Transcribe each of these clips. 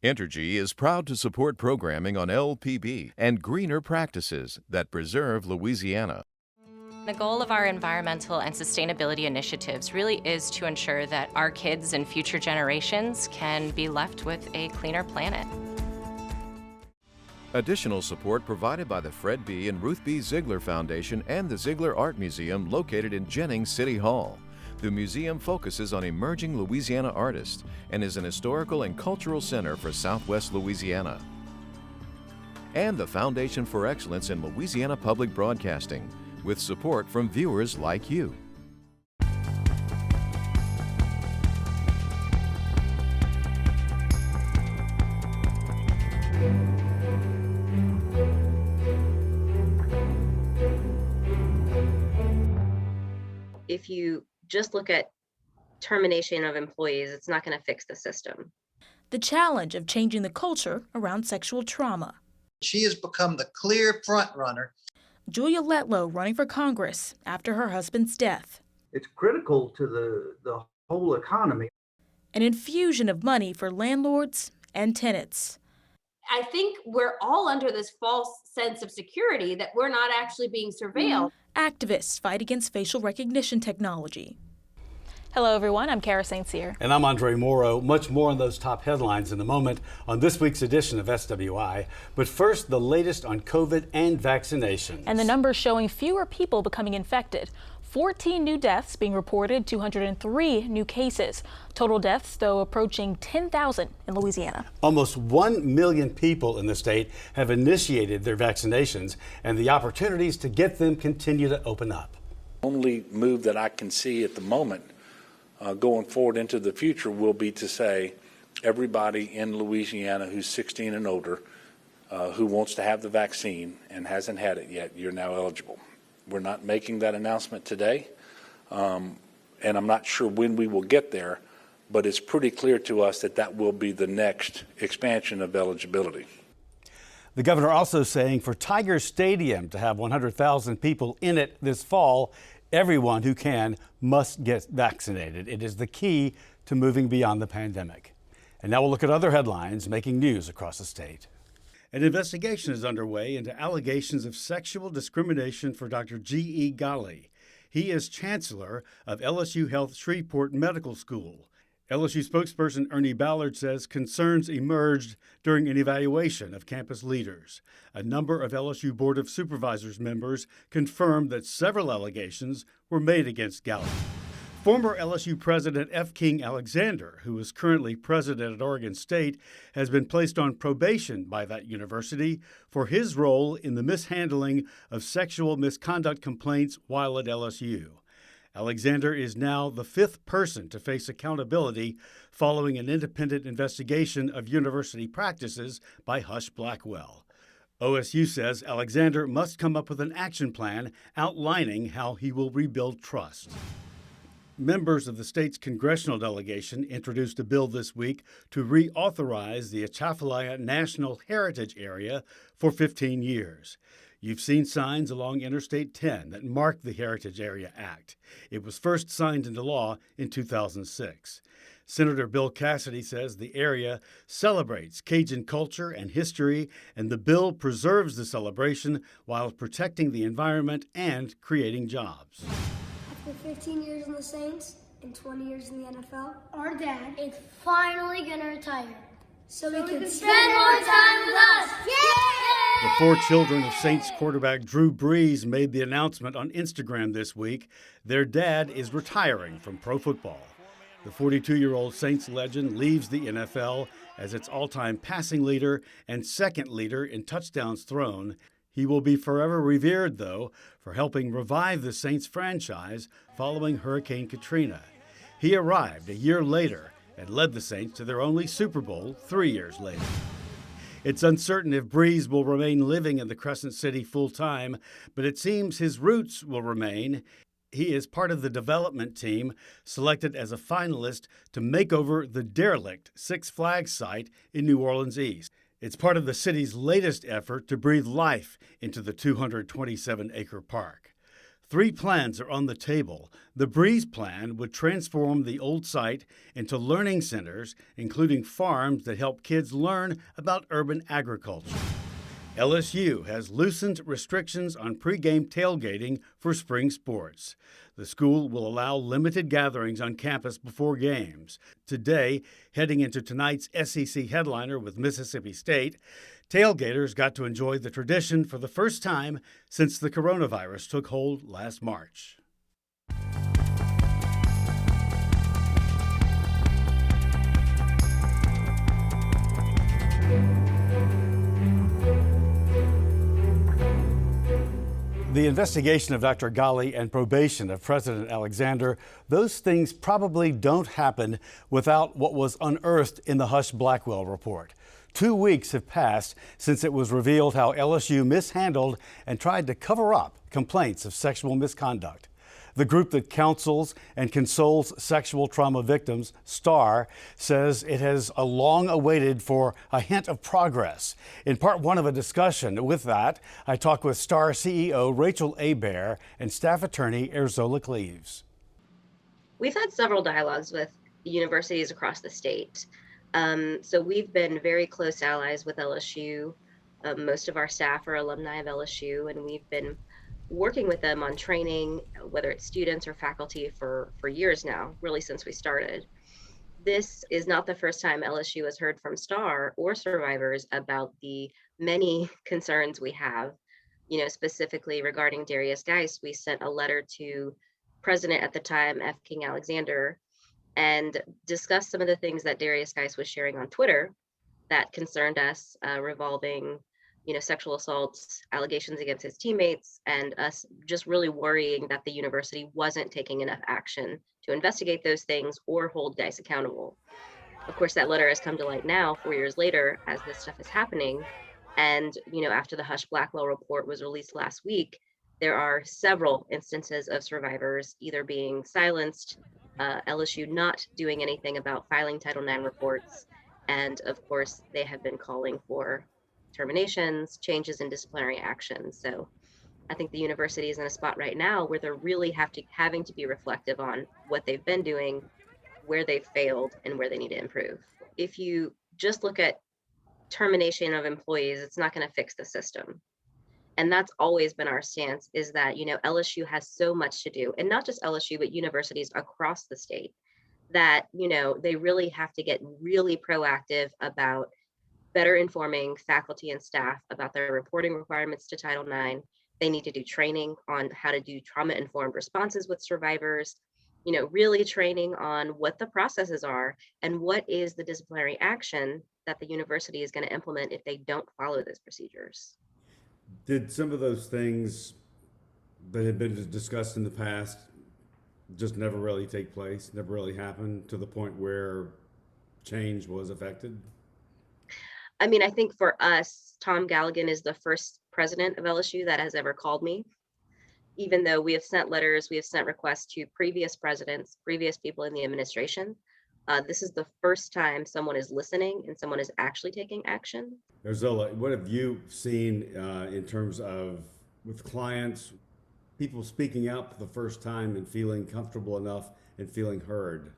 Entergy is proud to support programming on LPB and greener practices that preserve Louisiana. The goal of our environmental and sustainability initiatives really is to ensure that our kids and future generations can be left with a cleaner planet. Additional support provided by the Fred B. and Ruth B. Ziegler Foundation and the Ziegler Art Museum located in Jennings City Hall. The museum focuses on emerging Louisiana artists and is an historical and cultural center for Southwest Louisiana. And the Foundation for Excellence in Louisiana Public Broadcasting, with support from viewers like you. If you just look at termination of employees, it's not going to fix the system. The challenge of changing the culture around sexual trauma. She has become the clear front runner. Julia Letlow running for Congress after her husband's death. It's critical to the whole economy. An infusion of money for landlords and tenants. I think we're all under this false sense of security that we're not actually being surveilled. Activists fight against facial recognition technology. Hello, everyone. I'm Kara St. Cyr. And I'm Andre Moreau. Much more on those top headlines in a moment on this week's edition of SWI. But first, the latest on COVID and vaccinations. And the numbers showing fewer people becoming infected. 14 new deaths being reported, 203 new cases. Total deaths, though, approaching 10,000 in Louisiana. Almost 1 million people in the state have initiated their vaccinations, and the opportunities to get them continue to open up. Only move that I can see at the moment going forward into the future will be to say everybody in Louisiana who's 16 and older who wants to have the vaccine and hasn't had it yet, you're now eligible. We're not making that announcement today, and I'm not sure when we will get there, but it's pretty clear to us that that will be the next expansion of eligibility. The governor also saying for Tiger Stadium to have 100,000 people in it this fall, everyone who can must get vaccinated. It is the key to moving beyond the pandemic. And now we'll look at other headlines making news across the state. An investigation is underway into allegations of sexual discrimination for Dr. G.E. Ghali. He is chancellor of LSU Health Shreveport Medical School. LSU spokesperson Ernie Ballard says concerns emerged during an evaluation of campus leaders. A number of LSU Board of Supervisors members confirmed that several allegations were made against Ghali. Former LSU President F. King Alexander, who is currently president at Oregon State, has been placed on probation by that university for his role in the mishandling of sexual misconduct complaints while at LSU. Alexander is now the fifth person to face accountability following an independent investigation of university practices by Husch Blackwell. OSU says Alexander must come up with an action plan outlining how he will rebuild trust. Members of the state's congressional delegation introduced a bill this week to reauthorize the Atchafalaya National Heritage Area for 15 years. You've seen signs along Interstate 10 that mark the Heritage Area Act. It was first signed into law in 2006. Senator Bill Cassidy says the area celebrates Cajun culture and history, and the bill preserves the celebration while protecting the environment and creating jobs. After 15 years in the Saints and 20 years in the NFL, our dad is finally going to retire so we can spend more time with us. Yay! The four children of Saints quarterback Drew Brees made the announcement on Instagram this week. Their dad is retiring from pro football. The 42-year-old Saints legend leaves the NFL as its all-time passing leader and second leader in touchdowns thrown. He will be forever revered, though, for helping revive the Saints franchise following Hurricane Katrina. He arrived a year later and led the Saints to their only Super Bowl 3 years later. It's uncertain if Brees will remain living in the Crescent City full-time, but it seems his roots will remain. He is part of the development team selected as a finalist to make over the derelict Six Flags site in New Orleans East. It's part of the city's latest effort to breathe life into the 227-acre park. 3 plans are on the table. The Breeze plan would transform the old site into learning centers, including farms that help kids learn about urban agriculture. LSU has loosened restrictions on pregame tailgating for spring sports. The school will allow limited gatherings on campus before games. Today, heading into tonight's SEC headliner with Mississippi State, tailgaters got to enjoy the tradition for the first time since the coronavirus took hold last March. The investigation of Dr. Ghali and probation of President Alexander, those things probably don't happen without what was unearthed in the Husch Blackwell report. 2 weeks have passed since it was revealed how LSU mishandled and tried to cover up complaints of sexual misconduct. The group that counsels and consoles sexual trauma victims, STAR, says it has long awaited for a hint of progress. In part one of a discussion with that, I talked with STAR CEO Racheal Hebert and staff attorney Airzola Cleaves. We've had several dialogues with universities across the state. So we've been very close allies with LSU. Most of our staff are alumni of LSU, and we've been working with them on training, whether it's students or faculty, for years now, really since we started. This is not the first time LSU has heard from STAR or survivors about the many concerns we have. Specifically regarding Darius Geist, we sent a letter to President at the time, F. King Alexander, and discussed some of the things that Darius Geist was sharing on Twitter that concerned us, revolving sexual assaults, allegations against his teammates, and us just really worrying that the university wasn't taking enough action to investigate those things or hold Geist accountable. Of course, that letter has come to light now, 4 years later, as this stuff is happening. And, after the Husch Blackwell report was released last week, there are several instances of survivors either being silenced, LSU not doing anything about filing Title IX reports, and of course, they have been calling for terminations, changes in disciplinary action. So I think the university is in a spot right now where they're really having to be reflective on what they've been doing, where they've failed, and where they need to improve. If you just look at termination of employees, it's not going to fix the system. And that's always been our stance, is that, LSU has so much to do, and not just LSU, but universities across the state, that, they really have to get really proactive about better informing faculty and staff about their reporting requirements to Title IX. They need to do training on how to do trauma-informed responses with survivors, really training on what the processes are and what is the disciplinary action that the university is going to implement if they don't follow those procedures. Did some of those things that had been discussed in the past just never really take place, never really happen to the point where change was affected? I mean, I think for us, Tom Galligan is the first president of LSU that has ever called me. Even though we have sent letters, we have sent requests to previous presidents, previous people in the administration. This is the first time someone is listening and someone is actually taking action. Airzola, what have you seen in terms of with clients, people speaking out for the first time and feeling comfortable enough and feeling heard?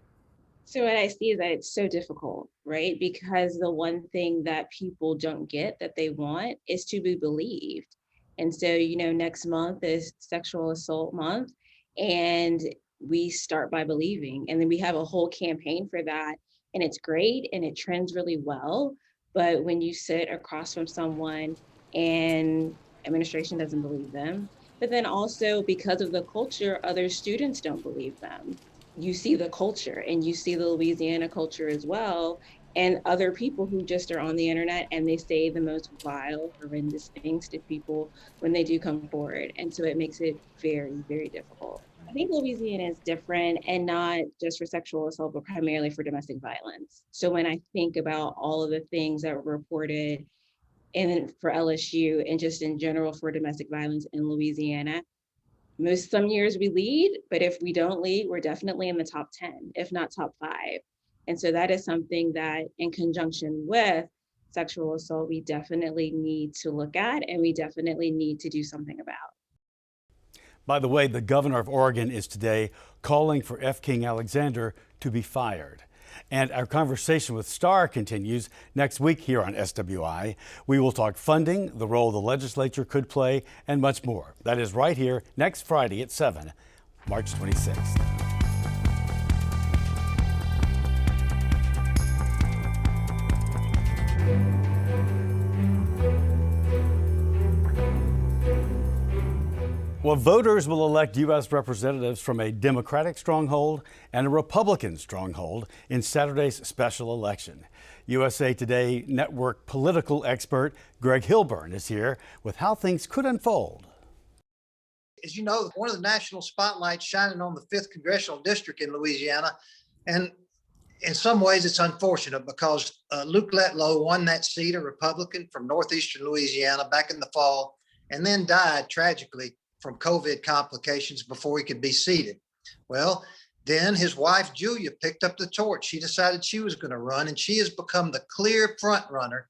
So what I see is that it's so difficult, right? Because the one thing that people don't get that they want is to be believed. And so, next month is Sexual Assault Month, and we start by believing. And then we have a whole campaign for that. And it's great and it trends really well. But when you sit across from someone and administration doesn't believe them, but then also because of the culture, other students don't believe them. You see the culture and you see the Louisiana culture as well, and other people who just are on the internet and they say the most vile, horrendous things to people when they do come forward. And so it makes it very, very difficult. I think Louisiana is different, and not just for sexual assault, but primarily for domestic violence. So when I think about all of the things that were reported and for LSU and just in general for domestic violence in Louisiana, some years we lead, but if we don't lead, we're definitely in the top 10, if not top 5. And so that is something that in conjunction with sexual assault, we definitely need to look at and we definitely need to do something about. By the way, the governor of Oregon is today calling for F. King Alexander to be fired. And our conversation with Starr continues next week here on SWI. We will talk funding, the role the legislature could play, and much more. That is right here next Friday at 7, March 26th. Well, voters will elect U.S. representatives from a Democratic stronghold and a Republican stronghold in Saturday's special election. USA Today network political expert Greg Hilburn is here with how things could unfold. As you know, one of the national spotlights shining on the 5th Congressional District in Louisiana. And in some ways, it's unfortunate because Luke Letlow won that seat, a Republican from northeastern Louisiana, back in the fall, and then died tragically from COVID complications before he could be seated. Well, then his wife, Julia, picked up the torch. She decided she was going to run, and she has become the clear front runner.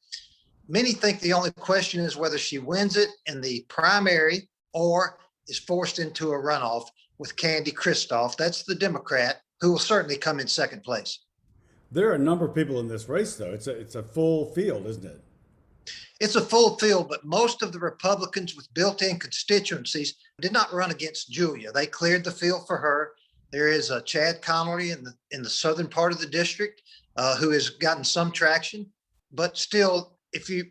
Many think the only question is whether she wins it in the primary or is forced into a runoff with Candy Kristoff. That's the Democrat, who will certainly come in second place. There are a number of people in this race, though. It's a full field, isn't it? It's a full field, but most of the Republicans with built-in constituencies did not run against Julia. They cleared the field for her. There is a Chad Connolly in the southern part of the district who has gotten some traction, but still,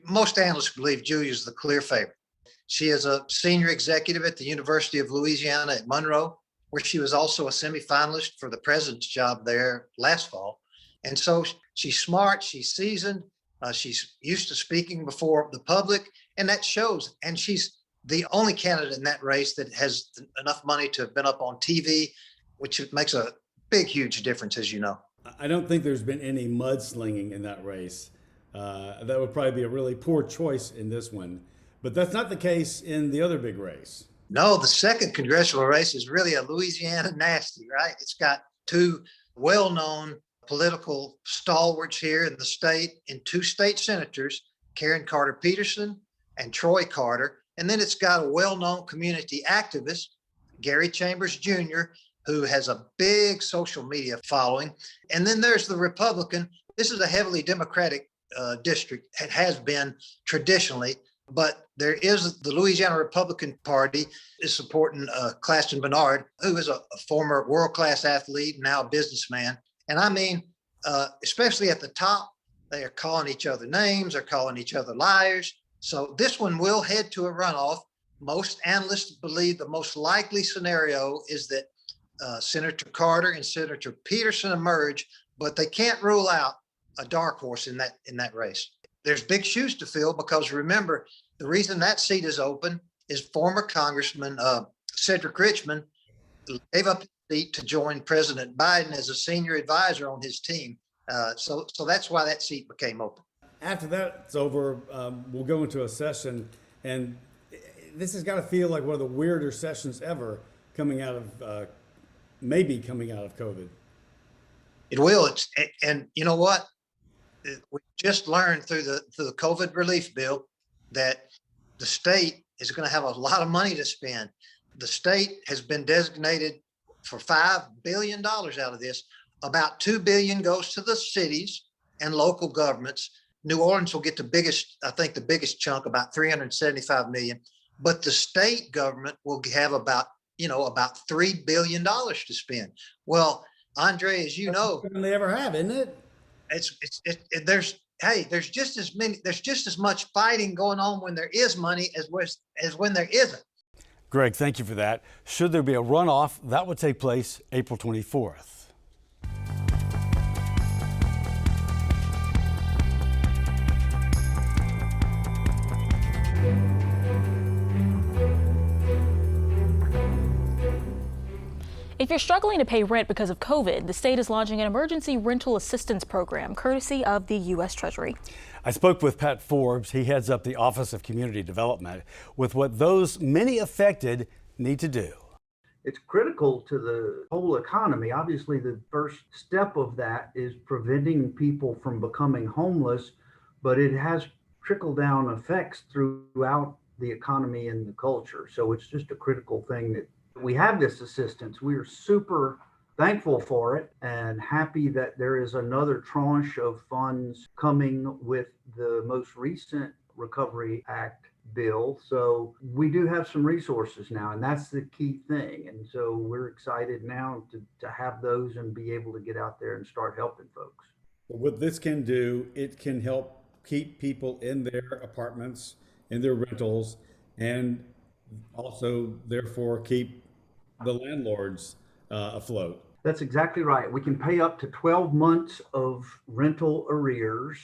most analysts believe Julia is the clear favorite. She is a senior executive at the University of Louisiana at Moreau, where she was also a semifinalist for the president's job there last fall. And so she's smart, she's seasoned. She's used to speaking before the public, and that shows. And she's the only candidate in that race that has enough money to have been up on TV, which makes a big, huge difference, as you know. I don't think there's been any mudslinging in that race. That would probably be a really poor choice in this one. But that's not the case in the other big race. No, the second congressional race is really a Louisiana nasty, right? It's got two well-known political stalwarts here in the state and two state senators, Karen Carter Peterson and Troy Carter. And then it's got a well-known community activist, Gary Chambers Jr., who has a big social media following. And then there's the Republican. This is a heavily Democratic district. It has been traditionally, but there is the Louisiana Republican Party is supporting Claston Bernard, who is a former world-class athlete, now a businessman. And I mean, especially at the top, they are calling each other names, they're calling each other liars. So this one will head to a runoff. Most analysts believe the most likely scenario is that Senator Carter and Senator Peterson emerge, but they can't rule out a dark horse in that race. There's big shoes to fill because remember, the reason that seat is open is former Congressman Cedric Richmond gave up to join President Biden as a senior advisor on his team. So that's why that seat became open. After that's over, we'll go into a session, and this has got to feel like one of the weirder sessions ever coming out of COVID. It will. And you know what? We just learned through the COVID relief bill that the state is going to have a lot of money to spend. The state has been designated for $5 billion out of this. About $2 billion goes to the cities and local governments. New Orleans will get the biggest chunk, about $375 million. But the state government will have about $3 billion to spend. Well, Andre, as you know, more than they ever have, isn't it? There's just as much fighting going on when there is money as when there isn't. Greg, thank you for that. Should there be a runoff, that would take place April 24th. If you're struggling to pay rent because of COVID, the state is launching an emergency rental assistance program courtesy of the U.S. Treasury. I spoke with Pat Forbes. He heads up the Office of Community Development with what those many affected need to do. It's critical to the whole economy. Obviously, the first step of that is preventing people from becoming homeless, but it has trickle-down effects throughout the economy and the culture. So it's just a critical thing that we have this assistance. We are super thankful for it and happy that there is another tranche of funds coming with the most recent Recovery Act bill. So we do have some resources now, and that's the key thing. And so we're excited now to have those and be able to get out there and start helping folks. What this can do, it can help keep people in their apartments, in their rentals, and also therefore keep the landlords afloat. That's exactly right. We can pay up to 12 months of rental arrears.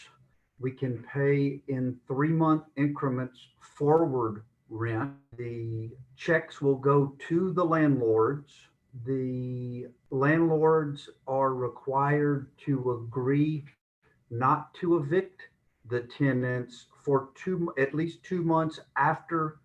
We can pay in 3-month increments forward rent. The checks will go to the landlords. The landlords are required to agree not to evict the tenants for at least 2 months after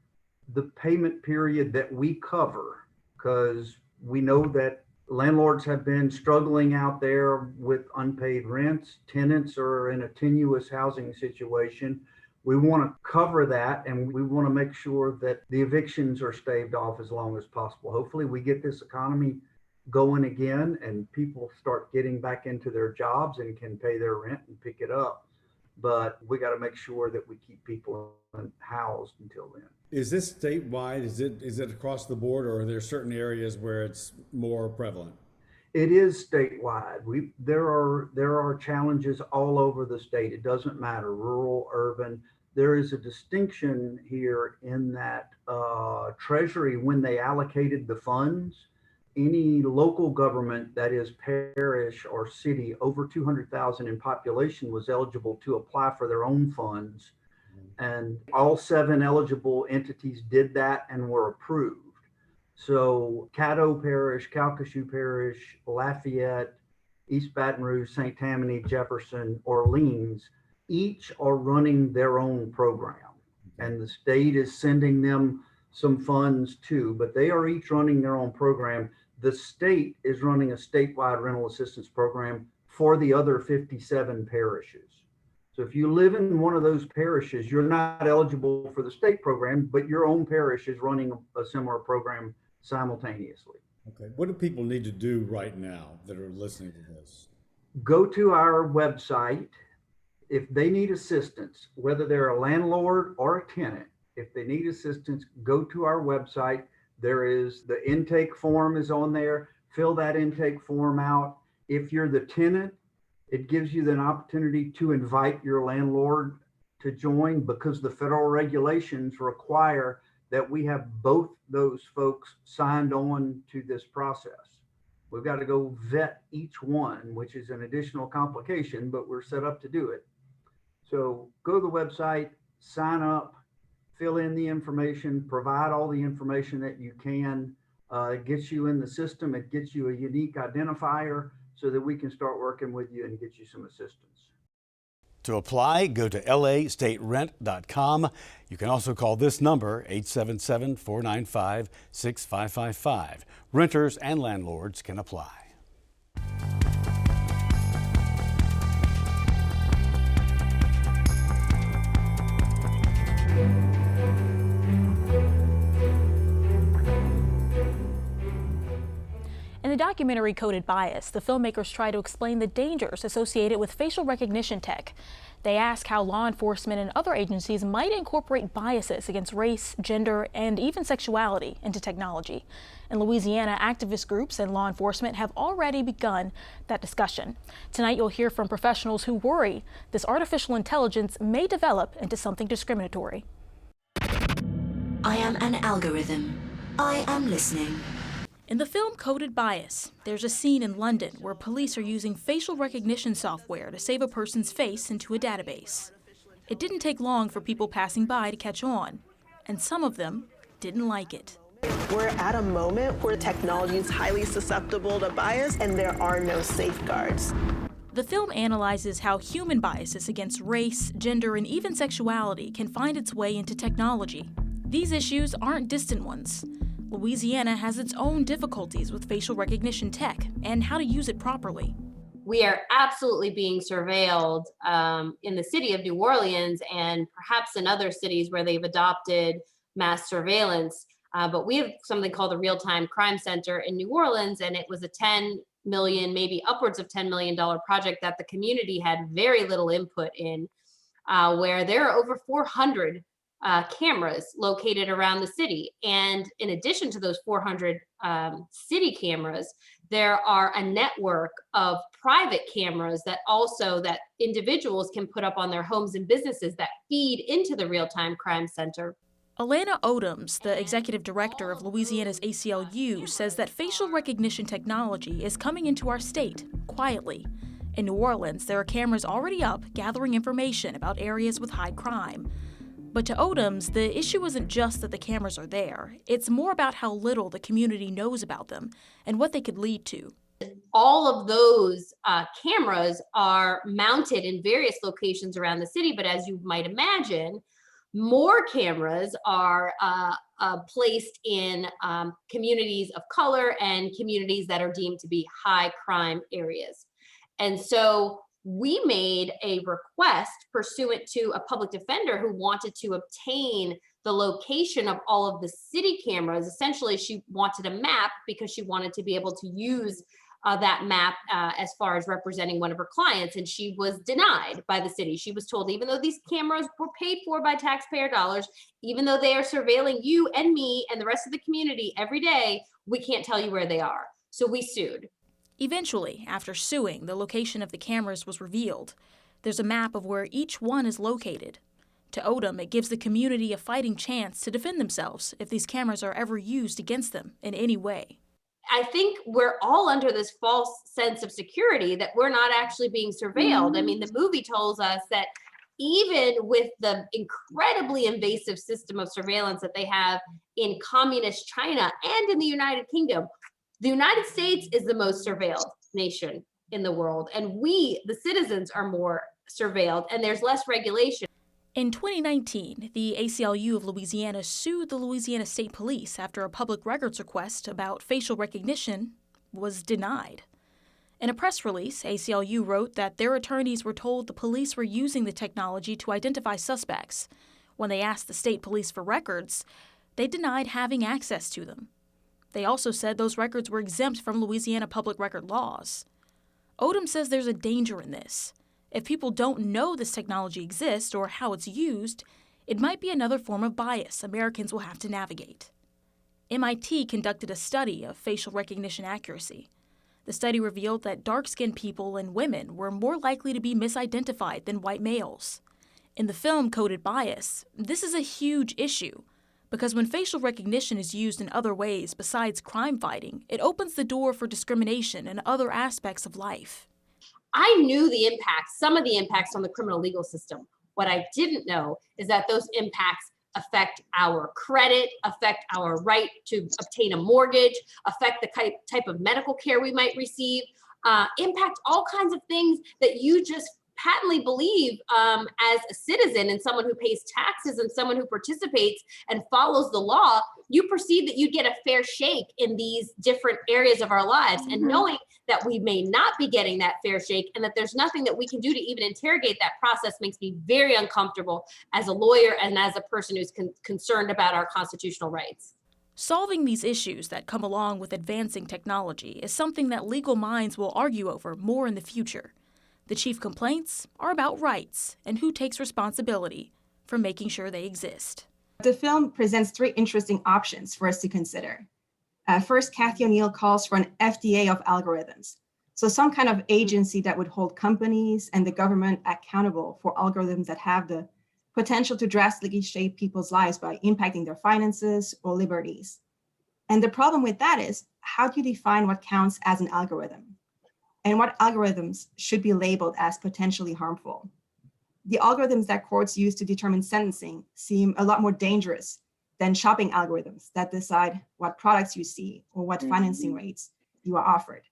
the payment period that we cover, because we know that landlords have been struggling out there with unpaid rents. Tenants are in a tenuous housing situation. We want to cover that, and we want to make sure that the evictions are staved off as long as possible. Hopefully we get this economy going again and people start getting back into their jobs and can pay their rent and pick it up. But we got to make sure that we keep people housed until then. Is this statewide? Is it across the board, or are there certain areas where it's more prevalent? It is statewide. There are challenges all over the state. It doesn't matter, rural, urban. There is a distinction here in that Treasury, when they allocated the funds, any local government that is parish or city over 200,000 in population was eligible to apply for their own funds. And all 7 eligible entities did that and were approved. So Caddo Parish, Calcasieu Parish, Lafayette, East Baton Rouge, St. Tammany, Jefferson, Orleans, each are running their own program. And the state is sending them some funds too, but they are each running their own program. The state is running a statewide rental assistance program for the other 57 parishes. So if you live in one of those parishes, you're not eligible for the state program, but your own parish is running a similar program simultaneously. Okay. What do people need to do right now that are listening to this? Go to our website. If they need assistance, whether they're a landlord or a tenant, if they need assistance, go to our website. There is the intake form is on there. Fill that intake form out. If you're the tenant, it gives you an opportunity to invite your landlord to join, because the federal regulations require that we have both those folks signed on to this process. We've got to go vet each one, which is an additional complication, but we're set up to do it. So go to the website, sign up, fill in the information, provide all the information that you can. It gets you in the system. It gets you a unique identifier so that we can start working with you and get you some assistance. To apply, go to lastaterent.com. You can also call this number, 877-495-6555. Renters and landlords can apply. In the documentary Coded Bias, the filmmakers try to explain the dangers associated with facial recognition tech. They ask how law enforcement and other agencies might incorporate biases against race, gender, and even sexuality into technology. In Louisiana, activist groups and law enforcement have already begun that discussion. Tonight, you'll hear from professionals who worry this artificial intelligence may develop into something discriminatory. I am an algorithm. I am listening. In the film Coded Bias, there's a scene in London where police are using facial recognition software to save a person's face into a database. It didn't take long for people passing by to catch on, and some of them didn't like it. We're at a moment where technology is highly susceptible to bias and there are no safeguards. The film analyzes how human biases against race, gender, and even sexuality can find its way into technology. These issues aren't distant ones. Louisiana has its own difficulties with facial recognition tech and how to use it properly. We are absolutely being surveilled in the city of New Orleans and perhaps in other cities where they've adopted mass surveillance. But we have something called the Real-Time Crime Center in New Orleans, and it was a $10 million, maybe upwards of $10 million project that the community had very little input in, where there are over 400 cameras located around the city. And in addition to those 400 city cameras, there are a network of private cameras that individuals can put up on their homes and businesses that feed into the Real-Time Crime Center. Alana Odoms, the executive director of Louisiana's ACLU, says that facial recognition technology is coming into our state quietly. In New Orleans, there are cameras already up gathering information about areas with high crime. But to Odoms, the issue isn't just that the cameras are there. It's more about how little the community knows about them and what they could lead to. All of those cameras are mounted in various locations around the city, but as you might imagine, more cameras are placed in communities of color and communities that are deemed to be high crime areas. And so we made a request pursuant to a public defender who wanted to obtain the location of all of the city cameras. Essentially, she wanted a map because she wanted to be able to use that map as far as representing one of her clients, and she was denied by the city. She was told, even though these cameras were paid for by taxpayer dollars, even though they are surveilling you and me and the rest of the community every day, we can't tell you where they are. So we sued. Eventually, after suing, the location of the cameras was revealed. There's a map of where each one is located. To Odom, it gives the community a fighting chance to defend themselves if these cameras are ever used against them in any way. I think we're all under this false sense of security that we're not actually being surveilled. I mean, the movie tells us that even with the incredibly invasive system of surveillance that they have in communist China and in the United Kingdom, the United States is the most surveilled nation in the world, and we, the citizens, are more surveilled, and there's less regulation. In 2019, the ACLU of Louisiana sued the Louisiana State Police after a public records request about facial recognition was denied. In a press release, ACLU wrote that their attorneys were told the police were using the technology to identify suspects. When they asked the state police for records, they denied having access to them. They also said those records were exempt from Louisiana public record laws. Odom says there's a danger in this. If people don't know this technology exists or how it's used, it might be another form of bias Americans will have to navigate. MIT conducted a study of facial recognition accuracy. The study revealed that dark-skinned people and women were more likely to be misidentified than white males. In the film Coded Bias, this is a huge issue, because when facial recognition is used in other ways besides crime fighting, it opens the door for discrimination in other aspects of life. I knew the impacts, some of the impacts on the criminal legal system. What I didn't know is that those impacts affect our credit, affect our right to obtain a mortgage, affect the type of medical care we might receive, impact all kinds of things that you just patently believe as a citizen and someone who pays taxes and someone who participates and follows the law. You perceive that you get a fair shake in these different areas of our lives. And knowing that we may not be getting that fair shake and that there's nothing that we can do to even interrogate that process makes me very uncomfortable as a lawyer and as a person who's concerned about our constitutional rights. Solving these issues that come along with advancing technology is something that legal minds will argue over more in the future. The chief complaints are about rights and who takes responsibility for making sure they exist. The film presents three interesting options for us to consider. First, Kathy O'Neill calls for an FDA of algorithms. So some kind of agency that would hold companies and the government accountable for algorithms that have the potential to drastically shape people's lives by impacting their finances or liberties. And the problem with that is, how do you define what counts as an algorithm? And what algorithms should be labeled as potentially harmful? The algorithms that courts use to determine sentencing seem a lot more dangerous than shopping algorithms that decide what products you see or what financing rates you are offered.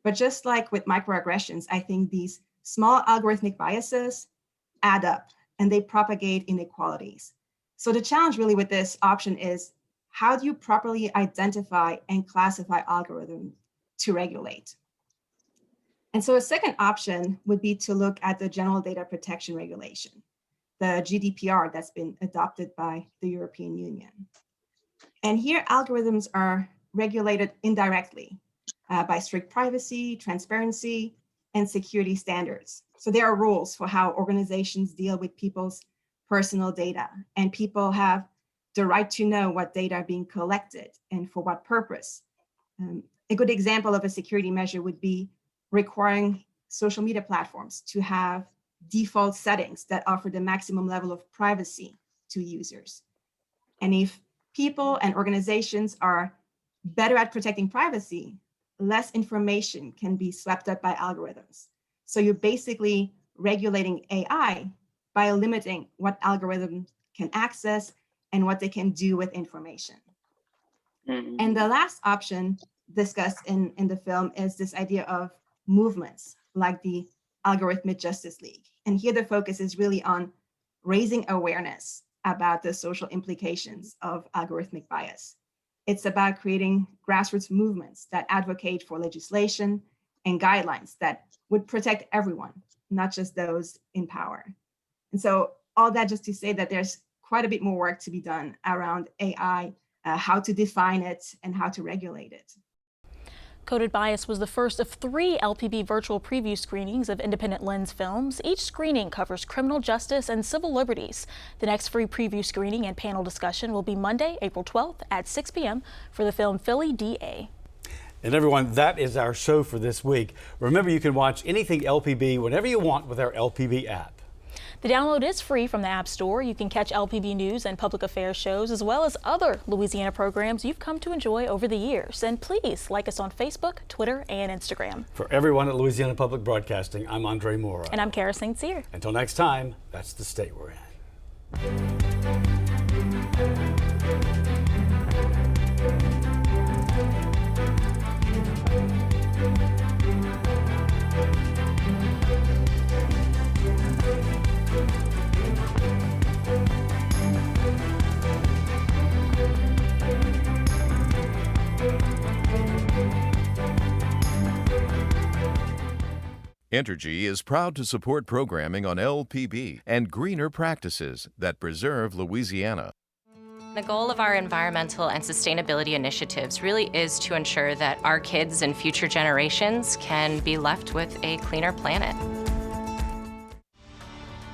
But just like with microaggressions, I think these small algorithmic biases add up and they propagate inequalities. So the challenge really with this option is, how do you properly identify and classify algorithms to regulate? And so a second option would be to look at the General Data Protection Regulation, the GDPR that's been adopted by the European Union. And here, algorithms are regulated indirectly by strict privacy, transparency, and security standards. So there are rules for how organizations deal with people's personal data, and people have the right to know what data are being collected and for what purpose. A good example of a security measure would be requiring social media platforms to have default settings that offer the maximum level of privacy to users. And if people and organizations are better at protecting privacy, less information can be swept up by algorithms. So you're basically regulating AI by limiting what algorithms can access and what they can do with information. And the last option discussed in the film is this idea of movements like the Algorithmic Justice League. And here the focus is really on raising awareness about the social implications of algorithmic bias. It's about creating grassroots movements that advocate for legislation and guidelines that would protect everyone, not just those in power. And so all that just to say that there's quite a bit more work to be done around AI, how to define it and how to regulate it. Coded Bias was the first of 3 LPB virtual preview screenings of Independent Lens films. Each screening covers criminal justice and civil liberties. The next free preview screening and panel discussion will be Monday, April 12th at 6 p.m. for the film Philly DA. And everyone, that is our show for this week. Remember, you can watch anything LPB whenever you want with our LPB app. The download is free from the App Store. You can catch LPB news and public affairs shows as well as other Louisiana programs you've come to enjoy over the years. And please like us on Facebook, Twitter, and Instagram. For everyone at Louisiana Public Broadcasting, I'm Andre Moreau. And I'm Kara St. Cyr. Until next time, that's the state we're in. Entergy is proud to support programming on LPB and greener practices that preserve Louisiana. The goal of our environmental and sustainability initiatives really is to ensure that our kids and future generations can be left with a cleaner planet.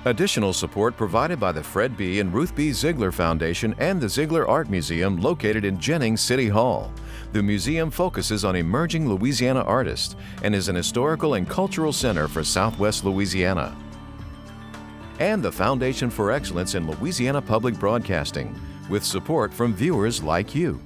Additional support provided by the Fred B. and Ruth B. Ziegler Foundation and the Ziegler Art Museum located in Jennings City Hall. The museum focuses on emerging Louisiana artists and is an historical and cultural center for Southwest Louisiana. And the Foundation for Excellence in Louisiana Public Broadcasting, with support from viewers like you.